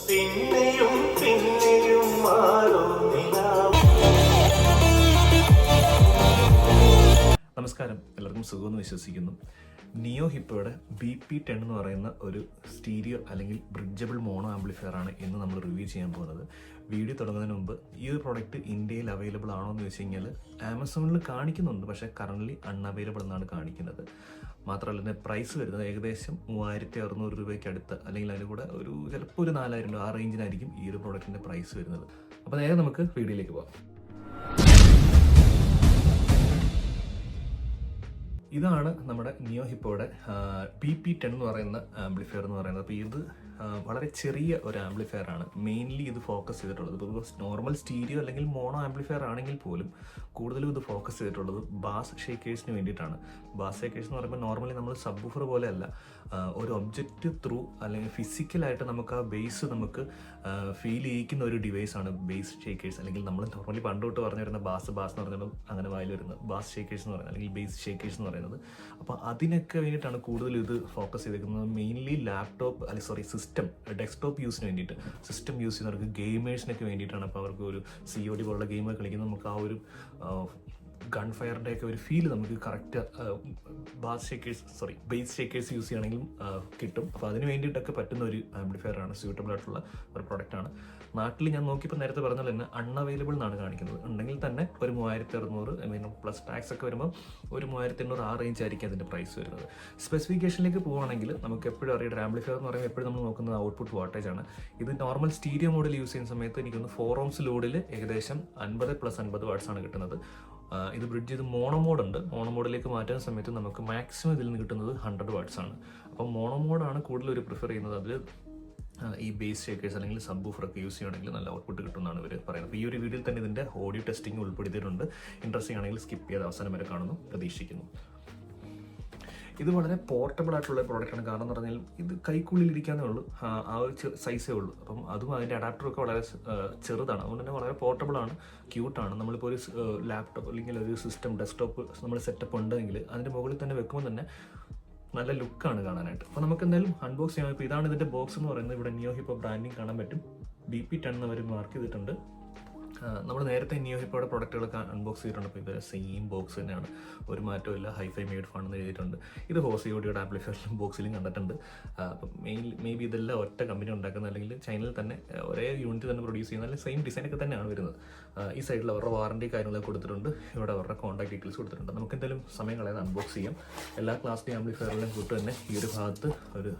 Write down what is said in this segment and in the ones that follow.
പിന്നെയും പിന്നെയും നമസ്കാരം, എല്ലാവർക്കും സുഖമെന്ന് വിശ്വസിക്കുന്നു. നിയോ ഹിപ്പോയുടെ BP10 എന്ന് പറയുന്ന ഒരു സ്റ്റീരിയോ അല്ലെങ്കിൽ ബ്രിഡ്ജബിൾ മോണോ ആംപ്ലിഫയർ ആണ് ഇന്ന് നമ്മൾ റിവ്യൂ ചെയ്യാൻ പോകുന്നത്. വീഡിയോ തുടങ്ങുന്നതിന് മുമ്പ് ഈ ഒരു പ്രോഡക്റ്റ് ഇന്ത്യയിൽ അവൈലബിൾ ആണോ എന്ന് വെച്ച് കഴിഞ്ഞാൽ ആമസോണിൽ കാണിക്കുന്നുണ്ട്, പക്ഷേ കറൻ്റ്ലി അൺഅവൈലബിൾ എന്നാണ് കാണിക്കുന്നത്. മാത്രമല്ല ഇതിൻ്റെ പ്രൈസ് വരുന്നത് ഏകദേശം 3600 രൂപയ്ക്ക് അടുത്ത്, അല്ലെങ്കിൽ അതിന് കൂടെ ചിലപ്പോൾ ഒരു 4000 രൂപ ആ റേഞ്ചിനായിരിക്കും ഈ ഒരു പ്രോഡക്റ്റിൻ്റെ പ്രൈസ് വരുന്നത്. അപ്പോൾ നേരെ നമുക്ക് വീഡിയോയിലേക്ക് പോകാം. ഇതാണ് നമ്മുടെ നിയോ ഹിപ്പോയുടെ BP10 എന്ന് പറയുന്ന ആംപ്ലിഫയർ എന്ന് പറയുന്നത്. അപ്പോൾ ഇത് വളരെ ചെറിയ ഒരു ആംപ്ലിഫയർ ആണ്. മെയിൻലി ഇത് ഫോക്കസ് ചെയ്തിട്ടുള്ളത് ഇപ്പോൾ നോർമൽ സ്റ്റീരിയോ അല്ലെങ്കിൽ മോണോ ആംപ്ലിഫയർ ആണെങ്കിൽ പോലും കൂടുതലും ഇത് ഫോക്കസ് ചെയ്തിട്ടുള്ളത് ബാസ് ഷേക്കേഴ്സിന് വേണ്ടിയിട്ടാണ്. ബാസ് ഷേക്കേഴ്സ് എന്ന് പറയുമ്പോൾ നോർമലി നമ്മൾ സബ് വൂഫർ പോലെയല്ല, ഒരു ഒബ്ജക്റ്റ് ത്രൂ അല്ലെങ്കിൽ ഫിസിക്കലായിട്ട് നമുക്ക് ആ ബേസ് നമുക്ക് ഫീൽ ചെയ്യിക്കുന്ന ഒരു ഡിവൈസാണ് ബേസ് ഷേക്കേഴ്സ്. അല്ലെങ്കിൽ നമ്മൾ നോർമലി പണ്ട് തൊട്ട് പറഞ്ഞു വരുന്ന ബാസ് എന്ന് പറഞ്ഞാൽ അങ്ങനെ വായിൽ വരുന്നത് ബാസ് ഷേക്കേഴ്സ് എന്ന് പറയുന്നത്, അല്ലെങ്കിൽ ബേസ് ഷേക്കേഴ്സ് എന്ന് പറയുന്നത്. അപ്പോൾ അതിനൊക്കെ വേണ്ടിയിട്ടാണ് കൂടുതലും ഇത് ഫോക്കസ് ചെയ്തിരിക്കുന്നത്. മെയിൻലി ലാപ്ടോപ്പ് ഡെസ്ക്ടോപ്പ് യൂസിന് വേണ്ടിയിട്ട്, സിസ്റ്റം യൂസ് ചെയ്യുന്നവർക്ക് ഗെയിമേഴ്സിനൊക്കെ വേണ്ടിയിട്ടാണ്. അപ്പോൾ അവർക്ക് ഒരു COD പോലുള്ള ഗെയിമൊക്കെ കളിക്കുന്നത് നമുക്ക് ആ ഒരു ഗൺ ഫയറിൻ്റെ ഒക്കെ ഒരു ഫീൽ നമുക്ക് കറക്റ്റ് ബേസ് ഷേക്കേഴ്സ് യൂസ് ചെയ്യണമെങ്കിലും കിട്ടും. അപ്പോൾ അതിന് വേണ്ടിയിട്ടൊക്കെ പറ്റുന്ന ഒരു ആംപ്ലിഫയർ ആണ്, സ്യൂട്ടബിൾ ആയിട്ടുള്ള ഒരു പ്രൊഡക്റ്റാണ്. നാട്ടിൽ ഞാൻ നോക്കിയപ്പോൾ നേരത്തെ പറഞ്ഞാൽ തന്നെ അൺഅവൈലബിൾ എന്നാണ് കാണിക്കുന്നത്. ഉണ്ടെങ്കിൽ തന്നെ ഒരു 3600 പ്ലസ് ടാക്സ് ഒക്കെ വരുമ്പോൾ ഒരു 3800 ആ റേഞ്ച് ആയിരിക്കും അതിൻ്റെ പ്രൈസ് വരുന്നത്. സ്പെസിഫിക്കേഷനിലേക്ക് പോവുകയാണെങ്കിൽ നമുക്ക് എപ്പോഴും അറിയാം, ആംപ്ലിഫയർ എന്ന് പറയുമ്പോൾ എപ്പോഴും നമ്മൾ നോക്കുന്നത് ഔട്ട്പുട്ട് വാട്ടേജ് ആണ്. ഇത് നോർമൽ സ്റ്റീരിയോ മോഡിൽ യൂസ് ചെയ്യുന്ന സമയത്ത് എനിക്കൊന്ന് 4 ohms ലോഡിൽ ഏകദേശം 50 വാട്ട്സ് ആണ് കിട്ടുന്നത്. ഇത് ബ്രിഡ്ജ് ചെയ്ത് മോണോ മോഡിലേക്ക് മാറ്റുന്ന സമയത്ത് നമുക്ക് മാക്സിമം ഇതിൽ നിന്ന് കിട്ടുന്നത് 100 വാട്ട്സ് ആണ്. അപ്പം മോണോ മോഡാണ് കൂടുതൽ ഒരു പ്രിഫർ ചെയ്യുന്നത്. അതിൽ ഈ ബേസ് ഷേക്കേഴ്സ് അല്ലെങ്കിൽ സബ് വൂഫറൊക്കെ യൂസ് ചെയ്യുകയാണെങ്കിൽ നല്ല ഔട്ട്പുട്ട് കിട്ടുമെന്നാണ് ഇവർ പറയുന്നത്. അപ്പോൾ ഈ ഒരു വീഡിയോയിൽ തന്നെ ഇതിൻ്റെ ഓഡിയോ ടെസ്റ്റിംഗ് ഉൾപ്പെടുത്തിയിട്ടുണ്ട്. ഇൻട്രസ്റ്റിംഗ് ആണെങ്കിൽ സ്കിപ്പ് ചെയ്ത് അവസാനം വരെ കാണുന്നു പ്രതീക്ഷിക്കുന്നു. ഇത് വളരെ പോർട്ടബിൾ ആയിട്ടുള്ള പ്രോഡക്റ്റാണ്. കാരണം എന്ന് പറഞ്ഞാൽ ഇത് കൈക്കുള്ളിലിരിക്കാനേ ഉള്ളൂ, ആ ഒരു സൈസേ ഉള്ളൂ. അപ്പം അതും അതിൻ്റെ അഡാപ്റ്ററൊക്കെ വളരെ ചെറുതാണ്. അതുകൊണ്ട് തന്നെ വളരെ പോർട്ടബിളാണ്, ക്യൂട്ടാണ്. നമ്മളിപ്പോൾ ഒരു ലാപ്ടോപ്പ് അല്ലെങ്കിൽ ഒരു ഡെസ്ക്ടോപ്പ് നമ്മൾ സെറ്റപ്പ് ഉണ്ടെങ്കിൽ അതിൻ്റെ മുകളിൽ തന്നെ വെക്കുമ്പോൾ തന്നെ നല്ല ലുക്കാണ് കാണാനായിട്ട്. അപ്പോൾ നമുക്ക് എന്തായാലും അൺബോക്സ് ചെയ്യാം. ഇപ്പോൾ ഇതാണ് ഇതിൻ്റെ ബോക്സ് എന്ന് പറയുന്നത്. ഇവിടെ നിയോ ഹിപ്പോ ബ്രാൻഡിങ് കാണാൻ പറ്റും. BP10 എന്ന് അവർ മാർക്ക് ചെയ്തിട്ടുണ്ട്. നമ്മൾ നേരത്തെ നിയോ ഹിപ്പോയുടെ പ്രോഡക്റ്റുകളൊക്കെ അൺബോക്സ് ചെയ്തിട്ടുണ്ട്. അപ്പോൾ ഇത് സെയിം ബോക്സ് തന്നെയാണ്, ഒരു മാറ്റവും ഇല്ല. ഹൈഫൈ മെയ്ഡ് ഫാണെന്ന് എഴുതിയിട്ടുണ്ട്. ഇത് CODയുടെ ആംപ്ലിഫയറിലും ബോക്സിലും കണ്ടിട്ടുണ്ട്. അപ്പം മേ ബി ഇതെല്ലാം ഒറ്റ കമ്പനി ഉണ്ടാക്കുന്നത്, അല്ലെങ്കിൽ ചൈനയിൽ തന്നെ ഒരേ യൂണിറ്റ് തന്നെ പ്രൊഡ്യൂസ് ചെയ്യുന്ന, അല്ലെങ്കിൽ സെയിം ഡിസൈനൊക്കെ തന്നെയാണ് വരുന്നത്. ഈ സൈഡിൽ അവരുടെ വാറണ്ടി കാര്യങ്ങളൊക്കെ കൊടുത്തിട്ടുണ്ട്. ഇവിടെ അവരുടെ കോൺടാക്ട് ഡീറ്റെയിൽസ് കൊടുത്തിട്ടുണ്ട്. നമുക്ക് എന്തായാലും സമയം കളയാതെ അൺബോക്സ് ചെയ്യാം. എല്ലാ ക്ലാസ് ഡി ആംപ്ലിഫയറിലും കൂട്ട് തന്നെ ഈ ഒരു ഭാഗത്ത് ഒരു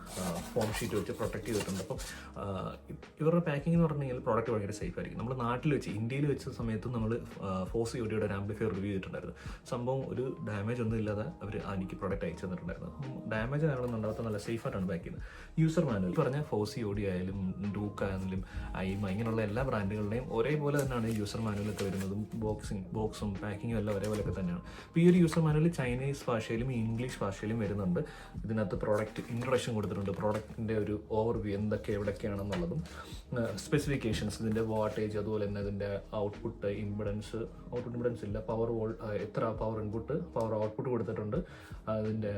ഫോം ഷീറ്റ് വെച്ച് പ്രൊട്ടക്ട് ചെയ്തിട്ടുണ്ട്. അപ്പം ഇവരുടെ പാക്കിംഗ് എന്ന് പറഞ്ഞു കഴിഞ്ഞാൽ പ്രോഡക്റ്റ് ഭയങ്കര സേഫ് ആയിരിക്കും. നമ്മൾ നാട്ടിൽ വെച്ച് ഇന്ത്യയിൽ വെച്ച സമയത്ത് നമ്മൾ CODയുടെ ഒരു ആംപ്ലിഫയർ റിവ്യൂ ചെയ്തിട്ടുണ്ടായിരുന്നു. സംഭവം ഒരു ഡാമേജ് ഒന്നും ഇല്ലാതെ അവർ എനിക്ക് പ്രോഡക്റ്റ് അയച്ചു തന്നിട്ടുണ്ടായിരുന്നു. ഡാമേജ് കാര്യങ്ങളൊന്നും ഉണ്ടാകാത്ത നല്ല സേഫായിട്ടാണ് പാക്ക് ചെയ്യുന്നത്. യൂസർ മാനുവൽ പറഞ്ഞാൽ COD ആയാലും ഡൂക്ക് ആയാലും ഐമ ഇങ്ങനെയുള്ള എല്ലാ ബ്രാൻഡുകളുടെയും ഒരേപോലെ തന്നെയാണ് യൂസർ മാനുവലൊക്കെ വരുന്നതും. ബോക്സും പാക്കിങ്ങും എല്ലാം ഒരേപോലെയൊക്കെ തന്നെയാണ്. അപ്പോൾ ഈ ഒരു യൂസർ മാനുവൽ ചൈനീസ് ഭാഷയിലും ഇംഗ്ലീഷ് ഭാഷയിലും വരുന്നുണ്ട്. ഇതിനകത്ത് പ്രോഡക്റ്റ് ഇൻട്രൊഡക്ഷൻ കൊടുത്തിട്ടുണ്ട്, പ്രോഡക്റ്റിൻ്റെ ഒരു ഓവർവ്യൂ എന്തൊക്കെ എവിടെയൊക്കെയാണെന്നുള്ളതും, സ്പെസിഫിക്കേഷൻസ്, ഇതിൻ്റെ വാട്ടേജ്, അതുപോലെ തന്നെ ഇതിൻ്റെ ഔട്ട്പുട്ട് ഇമ്പിഡൻസ് ഇല്ല, എത്ര പവർ ഇൻപുട്ട് പവർ ഔട്ട്പുട്ട് കൊടുത്തിട്ടുണ്ട്, അതിൻ്റെ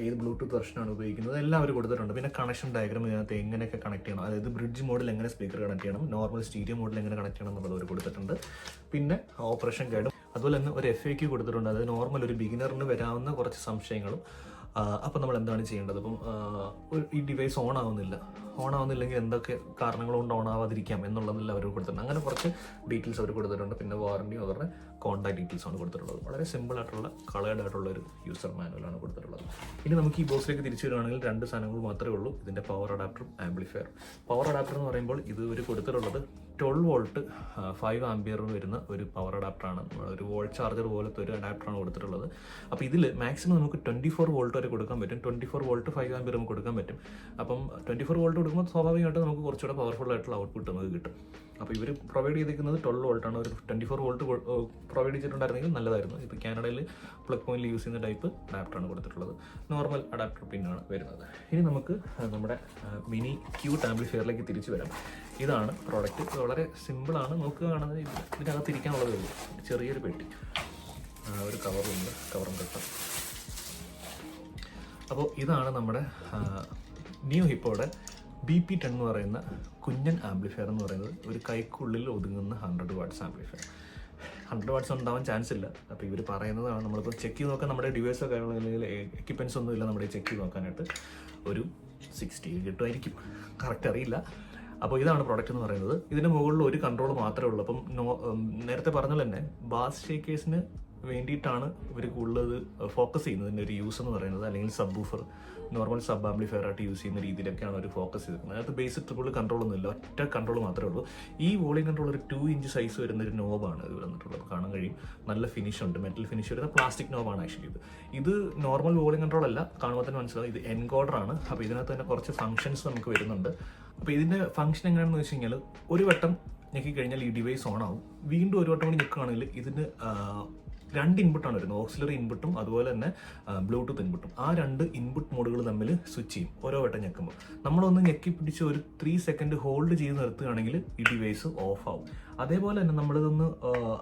ഏത് ബ്ലൂടൂത്ത് വെർഷനാണ് ഉപയോഗിക്കുന്നത് എല്ലാം അവർ കൊടുത്തിട്ടുണ്ട്. പിന്നെ കണക്ഷൻ ഡയഗ്രാം ഇതിനകത്ത് എങ്ങനെയൊക്കെ കണക്ട് ചെയ്യണം, അതായത് ബ്രിഡ്ജ് മോഡിൽ എങ്ങനെ സ്പീക്കർ കണക്ട് ചെയ്യണം, നോർമൽ സ്റ്റീരിയോ മോഡിൽ എങ്ങനെ കണക്ട് ചെയ്യണം എന്നുള്ളത് അവർ കൊടുത്തിട്ടുണ്ട്. പിന്നെ ഓപ്പറേഷൻ ഗൈഡും അതുപോലെ തന്നെ ഒരു FAQ കൊടുത്തിട്ടുണ്ട്. അതായത് നോർമൽ ഒരു ബിഗിനറിന് വരാവുന്ന കുറച്ച് സംശയങ്ങളും. അപ്പം നമ്മൾ എന്താണ് ചെയ്യേണ്ടത്, അപ്പം ഈ ഡിവൈസ് ഓൺ ആവുന്നില്ലെങ്കിൽ എന്തൊക്കെ കാരണങ്ങൾ കൊണ്ട് ഓൺ ആവാതിരിക്കാം എന്നുള്ളതെല്ലാം അവർ കൊടുത്തിട്ടുണ്ട്. അങ്ങനെ കുറച്ച് ഡീറ്റെയിൽസ് അവർ കൊടുത്തിട്ടുണ്ട്. പിന്നെ വാറണ്ടിയും അവരുടെ കോൺടാക്ട് ഡീറ്റെയിൽസാണ് കൊടുത്തിട്ടുള്ളത്. വളരെ സിമ്പിൾ ആയിട്ടുള്ള കളേർഡ് ആയിട്ടുള്ള ഒരു യൂസർ മാനുവലാണ് കൊടുത്തിട്ടുള്ളത്. ഇനി നമുക്ക് ഈ ബോക്സിലേക്ക് തിരിച്ചു വരികയാണെങ്കിൽ 2 സാധനങ്ങൾ മാത്രമേ ഉള്ളൂ. ഇതിൻ്റെ പവർ അഡാപ്റ്ററും ആംപ്ലിഫയർ. പവർ അഡാപ്റ്റർ എന്ന് പറയുമ്പോൾ ഇത് ഒരു കൊടുത്തിട്ടുള്ളത് 12 വോൾട്ട് 5 ആംപിയർ വരുന്ന ഒരു പവർ അഡാപ്റ്ററാണ്. ഒരു വോൾട്ട് ചാർജർ പോലത്തെ ഒരു അഡാപ്റ്ററാണ് കൊടുത്തിട്ടുള്ളത്. അപ്പോൾ ഇതിൽ മാക്സിമം നമുക്ക് 24 വോൾട്ട് വരെ കൊടുക്കാൻ പറ്റും. 24 വോൾട്ട് 5 ആംപിയർ നമുക്ക് കൊടുക്കാൻ പറ്റും. അപ്പം 24 വോൾട്ട് കൊടുക്കുമ്പോൾ സ്വാഭാവികമായിട്ട് നമുക്ക് കുറച്ചുകൂടെ പവർഫുൾ ആയിട്ടുള്ള ഔട്ട്പുട്ട് നമുക്ക് കിട്ടും. അപ്പോൾ ഇവർ പ്രൊവൈഡ് ചെയ്തിരിക്കുന്നത് 12 വോൾട്ടാണ്. ഒരു 24 വോൾട്ട് പ്രൊവൈഡ് ചെയ്തിട്ടുണ്ടായിരുന്നെങ്കിൽ നല്ലതായിരുന്നു. ഇപ്പോൾ കാനഡയിൽ പ്ലഗ് പോയിന്റിൽ യൂസ് ചെയ്യുന്ന ടൈപ്പ് അഡാപ്റ്ററാണ് കൊടുത്തിട്ടുള്ളത്. നോർമൽ അഡാപ്റ്റർ പിന്നാണ് വരുന്നത്. ഇനി നമുക്ക് നമ്മുടെ മിനി ക്യൂട്ട് ആംപ്ലിഫയറിലേക്ക് തിരിച്ചു വരാം. ഇതാണ് പ്രോഡക്റ്റ്. വളരെ സിമ്പിളാണ്, നോക്കുകയാണെങ്കിൽ ഇതിനകത്ത് ഇരിക്കാനുള്ളതേ ഉള്ളൂ. ചെറിയൊരു പെട്ടി, ഒരു കവറും കെട്ടാം. അപ്പോൾ ഇതാണ് നമ്മുടെ നിയോ ഹിപ്പോയുടെ BP10 എന്ന് പറയുന്ന കുഞ്ഞൻ ആംപ്ലിഫയർ എന്ന് പറയുന്നത് ഒരു കൈക്കുള്ളിൽ ഒതുങ്ങുന്ന 100 വാട്ട്സ് ആംപ്ലിഫയർ. 100 വാട്ട്സ് ഉണ്ടാവാൻ ചാൻസ് ഇല്ല. അപ്പോൾ ഇവർ പറയുന്നതാണ്, നമ്മളിപ്പോൾ ചെക്ക് ചെയ്ത് നോക്കാൻ നമ്മുടെ ഡിവൈസോ കാര്യങ്ങളോ അല്ലെങ്കിൽ എക്യുപ്മെൻറ്റ്സ് ഒന്നും ഇല്ല നമ്മുടെ ചെക്ക് ചെയ്ത് നോക്കാനായിട്ട്, ഒരു 60 കിട്ടുമായിരിക്കും, കറക്റ്റ് അറിയില്ല. അപ്പോൾ ഇതാണ് പ്രോഡക്റ്റ് എന്ന് പറയുന്നത്. ഇതിൻ്റെ മുകളിൽ ഒരു കൺട്രോൾ മാത്രമേ ഉള്ളൂ. അപ്പം നേരത്തെ പറഞ്ഞാൽ തന്നെ ബാസ് ഷേക്കേഴ്സിന് വേണ്ടിയിട്ടാണ് ഇവർ കൂടുതൽ ഫോക്കസ് ചെയ്യുന്നത്. ഇതിൻ്റെ ഒരു യൂസ് എന്ന് പറയുന്നത്, അല്ലെങ്കിൽ sub woofer normal sub amplifier ആയിട്ട് യൂസ് ചെയ്യുന്ന രീതിയിലൊക്കെയാണ് അവർ ഫോക്കസ് ചെയ്തിരിക്കുന്നത്. അതിനകത്ത് ബേസിക് ട്രിപ്പിൾ കൺട്രോൾ ഒന്നുമില്ല, ഒറ്റ കൺട്രോൾ മാത്രമേ ഉള്ളൂ. ഈ വോളിയം കൺട്രോൾ ഒരു 2 ഇഞ്ച് സൈസ് വരുന്ന ഒരു നോബാണ് ഇത് വന്നിട്ടുള്ളത്, കാണാൻ കഴിയും. നല്ല ഫിനിഷ് ഉണ്ട്, മെറ്റൽ ഫിനിഷ് വരുന്ന പ്ലാസ്റ്റിക് നോബാണ് ആക്ച്വലി ഇത് നോർമൽ വോളിയം കൺട്രോൾ അല്ല, കാണുമ്പോൾ തന്നെ മനസ്സിലാവും ഇത് എൻകോഡർ ആണ്. അപ്പോൾ ഇതിനകത്ത് തന്നെ കുറച്ച് ഫംഗ്ഷൻസ് നമുക്ക് വരുന്നുണ്ട്. അപ്പോൾ ഇതിൻ്റെ ഫംഗ്ഷൻ എങ്ങനെയാണെന്ന് വെച്ച് കഴിഞ്ഞാൽ, ഒരു വട്ടം ഞെക്കി കഴിഞ്ഞാൽ ഈ ഡിവൈസ് ഓൺ ആവും, വീണ്ടും ഒരു വട്ടം കൂടി ഞെക്കുകയാണെങ്കിൽ ഇതിന് 2 ഇൻപുട്ടാണ് വരുന്നത്, ഓക്സിലറി ഇൻപുട്ടും അതുപോലെ തന്നെ ബ്ലൂടൂത്ത് ഇൻപുട്ടും. ആ 2 ഇൻപുട്ട് മോഡുകൾ തമ്മിൽ സ്വിച്ച് ചെയ്യും ഓരോ വട്ടം ഞെക്കുമ്പോൾ. നമ്മളൊന്ന് ഞെക്കി പിടിച്ച് ഒരു 3 സെക്കൻഡ് ഹോൾഡ് ചെയ്ത് നിർത്തുകയാണെങ്കിൽ ഈ ഡിവൈസ് ഓഫ് ആവും. അതേപോലെ തന്നെ നമ്മളിതൊന്ന്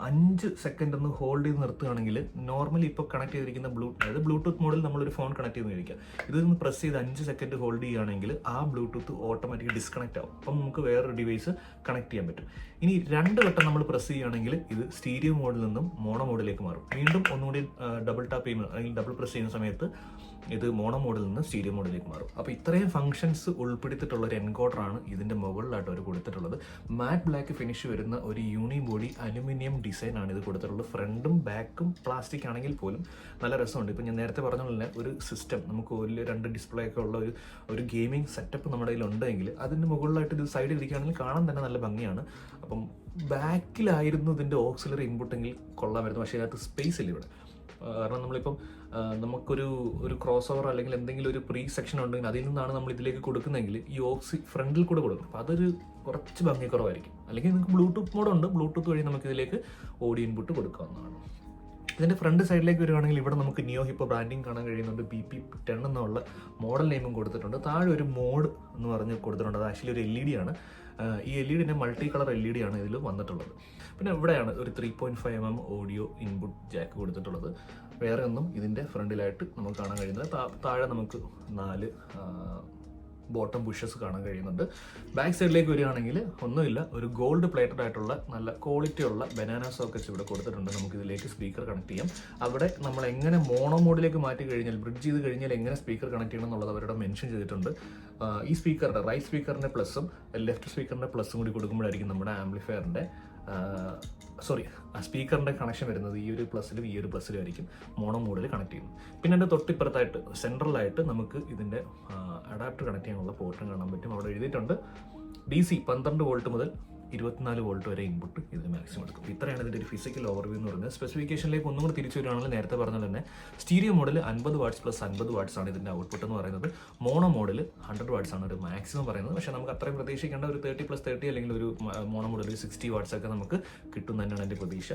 5 സെക്കൻഡ് ഒന്ന് ഹോൾഡ് ചെയ്ത് നിർത്തുകയാണെങ്കിൽ, നോർമലി ഇപ്പോൾ കണക്ട് ചെയ്തിരിക്കുന്ന അതായത് ബ്ലൂടൂത്ത് മോഡിൽ നമ്മളൊരു ഫോൺ കണക്ട് ചെയ്ത് കഴിക്കുക, ഇതൊന്ന് പ്രസ് ചെയ്ത് 5 സെക്കൻഡ് ഹോൾഡ് ചെയ്യുകയാണെങ്കിൽ ആ ബ്ലൂടൂത്ത് ഓട്ടോമാറ്റിക് ഡിസ്കണക്ട് ആവും. അപ്പം നമുക്ക് വേറൊരു ഡിവൈസ് കണക്ട് ചെയ്യാൻ പറ്റും. ഇനി 2 വട്ടം നമ്മൾ പ്രസ് ചെയ്യുകയാണെങ്കിൽ ഇത് സ്റ്റീരിയോ മോഡിൽ നിന്നും മോണോ മോഡിലേക്ക് മാറും. വീണ്ടും ഒന്നുകൂടി ഡബിൾ ടാപ്പ് ചെയ്യുന്ന അല്ലെങ്കിൽ ഡബിൾ പ്രസ് ചെയ്യുന്ന സമയത്ത് ഇത് മോണോ മോഡിൽ നിന്ന് സ്റ്റീരിയോ മോഡിലേക്ക് മാറും. അപ്പോൾ ഇത്രയും ഫംഗ്ഷൻസ് ഉൾപ്പെടുത്തിയിട്ടുള്ള ഒരു എൻകോഡറാണ് ഇതിൻ്റെ മുകളിലായിട്ട് അവർ കൊടുത്തിട്ടുള്ളത്. മാറ്റ് ബ്ലാക്ക് ഫിനിഷ് വരുന്ന ഒരു യൂണി ബോഡി അലുമിനിയം ഡിസൈനാണ് ഇത് കൊടുത്തിട്ടുള്ളത്. ഫ്രണ്ടും ബാക്കും പ്ലാസ്റ്റിക് ആണെങ്കിൽ പോലും നല്ല രസമുണ്ട്. ഇപ്പോൾ ഞാൻ നേരത്തെ പറഞ്ഞ പോലെ ഒരു സിസ്റ്റം, നമുക്ക് 2 ഡിസ്പ്ലേ ഒക്കെ ഉള്ള ഒരു ഗെയിമിംഗ് സെറ്റപ്പ് നമ്മുടെ കയ്യിൽ ഉണ്ടെങ്കിൽ അതിൻ്റെ മുകളിലായിട്ട് ഇത് സൈഡിൽ ഇരിക്കുകയാണെങ്കിൽ കാണാൻ തന്നെ നല്ല ഭംഗിയാണ്. അപ്പം ബാക്കിലായിരുന്നു ഇതിൻ്റെ ഓക്സിലറി ഇൻപുട്ടെങ്കിൽ കൊള്ളാമായിരുന്നു, പക്ഷേ അതിനകത്ത് സ്പേസ് ഇല്ല ഇവിടെ. കാരണം നമ്മളിപ്പം നമുക്കൊരു ക്രോസ് ഓവർ അല്ലെങ്കിൽ എന്തെങ്കിലും ഒരു പ്രീ സെക്ഷൻ ഉണ്ടെങ്കിൽ അതിൽ നിന്നാണ് നമ്മൾ ഇതിലേക്ക് കൊടുക്കുന്നതെങ്കിൽ ഈ ഫ്രണ്ടിൽ കൂടെ കൊടുക്കും. അപ്പോൾ അതൊരു കുറച്ച് ഭംഗി കുറവായിരിക്കും. അല്ലെങ്കിൽ നിങ്ങൾക്ക് ബ്ലൂടൂത്ത് മോഡുണ്ട്, ബ്ലൂടൂത്ത് വഴി നമുക്ക് ഇതിലേക്ക് ഓഡിയോ ഇൻപുട്ട് കൊടുക്കാവുന്നതാണ്. ഇതിൻ്റെ ഫ്രണ്ട് സൈഡിലേക്ക് വരുവാണെങ്കിൽ ഇവിടെ നമുക്ക് നിയോ ഹിപ്പോ ബ്രാൻഡിങ് കാണാൻ കഴിയുന്നുണ്ട്. BP10 എന്നുള്ള മോഡൽ നെയിമും കൊടുത്തിട്ടുണ്ട്. താഴെ ഒരു മോഡ് എന്ന് പറഞ്ഞ് കൊടുത്തിട്ടുണ്ട്, അത് ആക്ച്വലി ഒരു LED ആണ്. ഈ LED മൾട്ടി കളർ LED ആണ് ഇതിൽ വന്നിട്ടുള്ളത്. പിന്നെ ഇവിടെയാണ് ഒരു 3.5mm ഓഡിയോ ഇൻപുട്ട് ജാക്ക് കൊടുത്തിട്ടുള്ളത്. വേറെ ഒന്നും ഇതിൻ്റെ ഫ്രണ്ടിലായിട്ട് നമുക്ക് കാണാൻ കഴിയുന്നത്. താഴെ നമുക്ക് 4 ബോട്ടം ബുഷസ് കാണാൻ കഴിയുന്നുണ്ട്. ബാക്ക് സൈഡിലേക്ക് വരികയാണെങ്കിൽ ഒന്നുമില്ല, ഒരു ഗോൾഡ് പ്ലേറ്റഡ് ആയിട്ടുള്ള നല്ല ക്വാളിറ്റി ഉള്ള ബനാന സോക്കറ്റ്സ് ഇവിടെ കൊടുത്തിട്ടുണ്ട്. നമുക്ക് ഇതിലേക്ക് സ്പീക്കർ കണക്ട് ചെയ്യാം. അവിടെ നമ്മൾ എങ്ങനെ മോണോ മോഡിലേക്ക് മാറ്റി കഴിഞ്ഞാൽ, ബ്രിഡ്ജ് ചെയ്ത് കഴിഞ്ഞാൽ എങ്ങനെ സ്പീക്കർ കണക്ട് ചെയ്യണം എന്നുള്ളത് അവരുടെ മെൻഷൻ ചെയ്തിട്ടുണ്ട്. ഈ സ്പീക്കറിൻ്റെ റൈറ്റ് സ്പീക്കറിൻ്റെ പ്ലസും ലെഫ്റ്റ് സ്പീക്കറിൻ്റെ പ്ലസും കൂടി കൊടുക്കുമ്പോഴായിരിക്കും നമ്മുടെ ആംപ്ലിഫയറിൻ്റെ സ്പീക്കറിൻ്റെ കണക്ഷൻ വരുന്നത് ഈ ഒരു പ്ലസ്സിലും ഈ ഒരു പ്ലസ്സിലും ആയിരിക്കും മോണോ മോഡിൽ കണക്ട് ചെയ്യുന്നത്. പിന്നെ എൻ്റെ തൊട്ടിപ്പുറത്തായിട്ട് സെൻട്രലായിട്ട് നമുക്ക് ഇതിൻ്റെ അഡാപ്റ്റർ കണക്ട് ചെയ്യാനുള്ള പോർട്ടും കാണാൻ പറ്റും. അവിടെ എഴുതിയിട്ടുണ്ട് DC 12 വോൾട്ട് മുതൽ 24 വോൾട്ട് വരെ ഇൻപുട്ട് ഇതിന് മാക്സിമം എടുക്കും. ഇത്രയാണ് ഇതിൻ്റെ ഒരു ഫിസിക്കൽ ഓവർവ്യൂ എന്ന് പറയുന്നത്. സ്പെസിഫിക്കേഷനിലേക്ക് ഒന്നും കൂടി തിരിച്ചു വരികയാണെങ്കിൽ നേരത്തെ പറഞ്ഞാൽ തന്നെ stereo model 50 watts plus 50 watts ആണ് ഇതിൻ്റെ ഔട്ട്പുട്ട് എന്ന് പറയുന്നത്. മോണോ മോഡൽ 100 വാട്ട്സ് ആണ് ഒരു മാക്സിമം പറയുന്നത്. പക്ഷേ നമുക്ക് അത്രയും പ്രതീക്ഷിക്കേണ്ട, ഒരു 30+30 അല്ലെങ്കിൽ ഒരു മോണോ മോഡൽ 60 വാട്ട്സ് ഒക്കെ നമുക്ക് കിട്ടും തന്നെയാണ് എൻ്റെ പ്രതീക്ഷ.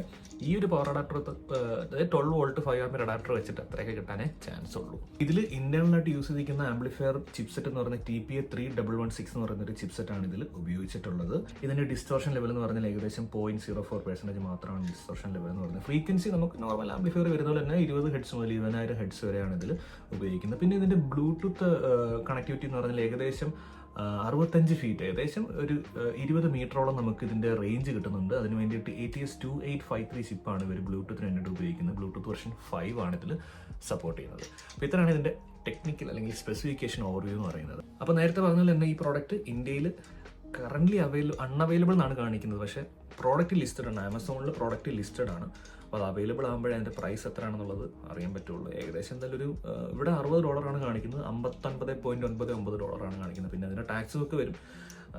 ഈ ഒരു പവർ അഡാപ്റ്റർ, അതായത് 12 വോൾട്ട് 5 ആംപിയർ അഡാപ്റ്റർ വെച്ചിട്ട് അത്രയൊക്കെ കിട്ടാനേ ചാൻസ് ഉള്ളൂ. ഇതിൽ ഇന്റേണലായിട്ട് യൂസ് ചെയ്തിരിക്കുന്ന ആംപ്ലിഫയർ ചിപ്സെറ്റ് എന്ന് പറയുന്നത് TPA3116 എന്ന് പറയുന്ന ഒരു ചിപ്സെറ്റ് ആണ് ഇതിൽ ഉപയോഗിച്ചിട്ടുള്ളത്. ഇതിൻ്റെ ഡിസ്റ്റോർഷൻ ലെവൽ എന്ന് പറഞ്ഞാൽ ഏകദേശം 0.04% മാത്രമാണ് ഡിസ്റ്റോർഷൻ ലെവൽ എന്ന് പറയുന്നത്. ഫ്രീക്വൻസി നമുക്ക് നോർമൽ ആംപ്ലിഫയർ വരുന്ന പോലെ തന്നെ 20 ഹെഡ്സ് മുതൽ 20,000 ഹെഡ്സ് വരെയാണ് ഇതിൽ ഉപയോഗിക്കുന്നത്. പിന്നെ ഇതിൻ്റെ ബ്ലൂടൂത്ത് കണക്ടിവിറ്റി എന്ന് പറഞ്ഞാൽ ഏകദേശം 65 ഫീറ്റ്, ഏകദേശം ഒരു 20 മീറ്ററോളം നമുക്ക് ഇതിൻ്റെ റേഞ്ച് കിട്ടുന്നുണ്ട്. അതിന് വേണ്ടിയിട്ട് ATS2853 ചിപ്പാണ് ഇവർ ബ്ലൂടൂത്തിന് വേണ്ടിയിട്ട് ഉപയോഗിക്കുന്നത്. ബ്ലൂടൂത്ത് വെർഷൻ 5 ആണ് ഇതിൽ സപ്പോർട്ട് ചെയ്യുന്നത്. അപ്പോൾ ഇത്രയാണ് ഇതിൻ്റെ ടെക്നിക്കൽ അല്ലെങ്കിൽ സ്പെസിഫിക്കേഷൻ ഓവർവ്യൂ എന്ന് പറയുന്നത്. അപ്പോൾ നേരത്തെ പറഞ്ഞാൽ തന്നെ ഈ പ്രോഡക്റ്റ് ഇന്ത്യയിൽ കറൻ്റ്ലി അൺഅവൈലബിൾ എന്നാണ് കാണിക്കുന്നത്. പക്ഷേ പ്രോഡക്റ്റ് ലിസ്റ്റഡ് ആണ്, ആമസോണിൽ പ്രോഡക്റ്റ് ലിസ്റ്റഡ് ആണ്. അപ്പോൾ അത് അവൈലബിൾ ആകുമ്പോഴേ അതിൻ്റെ പ്രൈസ് എത്രയാണെന്നുള്ളത് അറിയാൻ പറ്റുള്ളൂ. ഏകദേശം എന്തായാലും ഒരു ഇവിടെ $60 കാണിക്കുന്നത്, $59.99 കാണിക്കുന്നത്. പിന്നെ അതിൻ്റെ ടാക്സും ഒക്കെ വരും.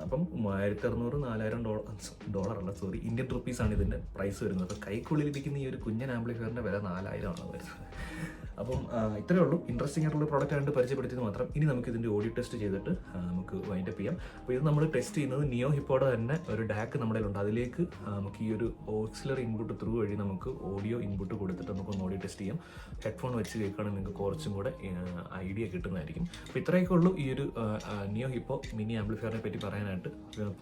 അപ്പം $3,600-4,000 ഇന്ത്യൻ റുപ്പീസാണ് ഇതിൻ്റെ പ്രൈസ് വരുന്നത്. അപ്പോൾ കൈക്കുള്ളിലിരിക്കുന്ന ഈ ഒരു കുഞ്ഞൻ ആംപ്ലിഫയറിൻ്റെ വില 4,000 ആണ് വരുന്നത്. അപ്പം ഇത്രയേ ഉള്ളൂ. ഇൻട്രസ്റ്റിംഗ് ആയിട്ടുള്ള പ്രോഡക്റ്റ് ആയിട്ട് പരിചയപ്പെടുത്തിയത് മാത്രം. ഇനി നമുക്ക് ഇതിൻ്റെ ഓഡിയോ ടെസ്റ്റ് ചെയ്തിട്ട് നമുക്ക് വൈൻഡപ്പ് ചെയ്യാം. അപ്പോൾ ഇത് നമ്മൾ ടെസ്റ്റ് ചെയ്യുന്നത് നിയോ ഹിപ്പോയുടെ തന്നെ ഒരു ഡാക്ക് നമ്മുടെ കയ്യിലുണ്ട്. അതിലേക്ക് നമുക്ക് ഈ ഒരു ഓക്സിലറി ഇൻപുട്ട് ത്രൂ വഴി നമുക്ക് ഓഡിയോ ഇൻപുട്ട് കൊടുത്തിട്ട് നമുക്കൊന്ന് ഓഡിയോ ടെസ്റ്റ് ചെയ്യാം. ഹെഡ്ഫോൺ വെച്ച് കേൾക്കുകയാണെങ്കിൽ നിങ്ങൾക്ക് കുറച്ചും കൂടെ ഐഡിയ കിട്ടുന്നതായിരിക്കും. അപ്പോൾ ഇത്രയൊക്കെ ഉള്ളൂ ഈ ഒരു നിയോ ഹിപ്പോ മിനി ആംപ്ലിഫയറിനെ പറ്റി പറയാനായിട്ട്.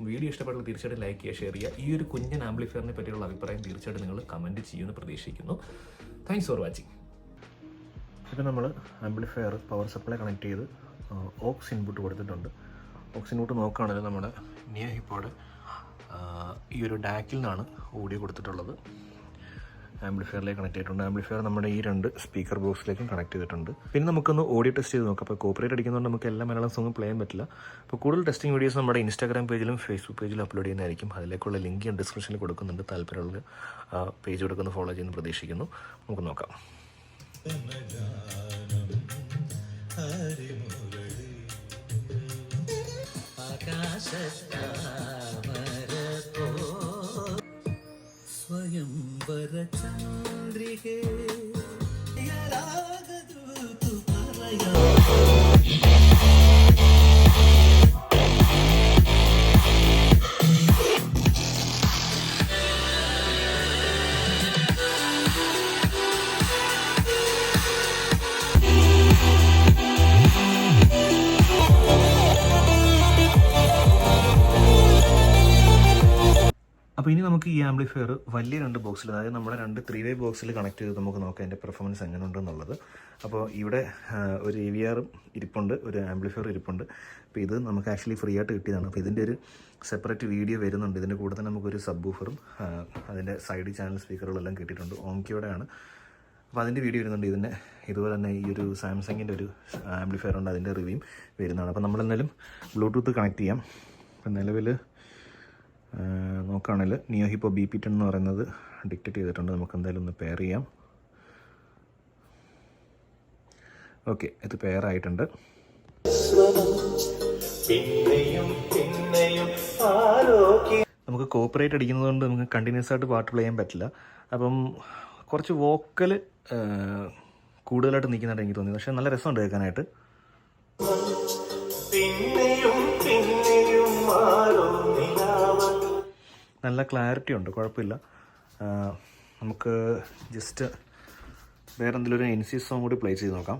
വീഡിയോ ഇഷ്ടപ്പെട്ടാൽ തീർച്ചയായിട്ടും ലൈക്ക് ചെയ്യുക, ഷെയർ ചെയ്യുക. ഈ ഒരു കുഞ്ഞൻ ആംപ്ലിഫയറിനെ പറ്റിയുള്ള അഭിപ്രായം തീർച്ചയായിട്ടും നിങ്ങൾ കമൻറ്റ് ചെയ്യുമെന്ന് പ്രതീക്ഷിക്കുന്നു. Thanks for watching. ഇപ്പോൾ നമ്മൾ ആംപ്ലിഫയർ പവർ സപ്ലൈ കണക്ട് ചെയ്ത് ഓക്സ് ഇൻപുട്ട് കൊടുത്തിട്ടുണ്ട്. ബോക്സിനോട്ട് നോക്കുകയാണെങ്കിൽ നമ്മുടെ നിയോ ഹിപ്പോയുടെ ഈ ഒരു ഡാക്കിൽ നിന്നാണ് ഓഡിയോ കൊടുത്തിട്ടുള്ളത്. ആംപ്ലിഫയറിലേക്ക് കണക്ട് ചെയ്തിട്ടുണ്ട്. ആംപ്ലിഫയർ നമ്മുടെ ഈ 2 സ്പീക്കർ ബോക്സിലേക്കും കണക്ട് ചെയ്തിട്ടുണ്ട്. പിന്നെ നമുക്കൊന്ന് ഓഡിയോ ടെസ്റ്റ് ചെയ്ത് നോക്കാം. അപ്പോൾ കോപ്പറേറ്റ് അടിക്കുന്നതുകൊണ്ട് നമുക്ക് എല്ലാ മലയാളം സോങ്ങും പ്ലേ ചെയ്യാൻ പറ്റില്ല. അപ്പോൾ കൂടുതൽ ടെസ്റ്റിംഗ് വീഡിയോസ് നമ്മുടെ ഇൻസ്റ്റാഗ്രാം പേജിലും ഫേസ്ബുക്ക് പേജിലും അപ്ലോഡ് ചെയ്യുന്നതായിരിക്കും. അതിലേക്കുള്ള ലിങ്ക് ഞാൻ ഡിസ്ക്രിപ്ഷനിൽ കൊടുക്കുന്നുണ്ട്. താല്പര്യമുള്ള പേജ് കൊടുക്കുന്ന ഫോളോ ചെയ്യുന്നു പ്രതീക്ഷിക്കുന്നു. നമുക്ക് നോക്കാം. സ്വയംവര ചന്ദ്രികേ അപ്പോൾ ഇനി നമുക്ക് ഈ ആംപ്ലിഫയർ വലിയ 2 ബോക്സിൽ, അതായത് നമ്മുടെ 2 3-way ബോക്സിൽ കണക്ട് ചെയ്ത് നമുക്ക് നോക്കാം അതിൻ്റെ പെർഫോമൻസ് എങ്ങനെ ഉണ്ടെന്നുള്ളത്. അപ്പോൾ ഇവിടെ ഒരു AVR ഇരിപ്പുണ്ട്, ഒരു ആംപ്ലിഫയർ ഇരിപ്പുണ്ട്. അപ്പോൾ ഇത് നമുക്ക് ആക്ച്വലി ഫ്രീ ആയിട്ട് കിട്ടിയതാണ്. അപ്പോൾ ഇതിൻ്റെ ഒരു സെപ്പറേറ്റ് വീഡിയോ വരുന്നുണ്ട്. ഇതിൻ്റെ കൂടെ തന്നെ നമുക്കൊരു സബ് വൂഫറും അതിൻ്റെ സൈഡ് ചാനൽ സ്പീക്കറുകളെല്ലാം കിട്ടിയിട്ടുണ്ട്. ഓംകിയോടെയാണ്. അപ്പോൾ അതിൻ്റെ വീഡിയോ വരുന്നുണ്ട്. ഇതിൻ്റെ ഇതുപോലെ തന്നെ ഈ ഒരു സാംസങ്ങിൻ്റെ ഒരു ആംപ്ലിഫയർ ഉണ്ട്, അതിൻ്റെ റിവ്യൂ വരുന്നതാണ്. അപ്പോൾ നമ്മളെന്തായാലും ബ്ലൂടൂത്ത് കണക്ട് ചെയ്യാം. അപ്പോൾ നിലവിൽ നോക്കുകയാണെങ്കിൽ നിയോ ഹിപ്പോ BP10 എന്ന് പറയുന്നത് ഡിക്റ്റേറ്റ് ചെയ്തിട്ടുണ്ട്. നമുക്ക് എന്തായാലും ഒന്ന് പെയർ ചെയ്യാം. ഓക്കെ, ഇത് പെയർ ആയിട്ടുണ്ട്. നമുക്ക് കോപ്പറേറ്റ് അടിക്കുന്നത് കൊണ്ട് നമുക്ക് കണ്ടിന്യൂസ് ആയിട്ട് പാട്ട് പ്ലേ ചെയ്യാൻ പറ്റില്ല. അപ്പം കുറച്ച് വോക്കൽ കൂടുതലായിട്ട് നിൽക്കുന്നതായിട്ട് എനിക്ക് തോന്നി. പക്ഷേ നല്ല രസമുണ്ട് കേൾക്കാനായിട്ട്. നല്ല ക്ലാരിറ്റി ഉണ്ട്, കുഴപ്പമില്ല. നമുക്ക് ജസ്റ്റ് വേറെ എന്തെങ്കിലും ഒരു NC സോങ് കൂടി പ്ലേ ചെയ്ത് നോക്കാം.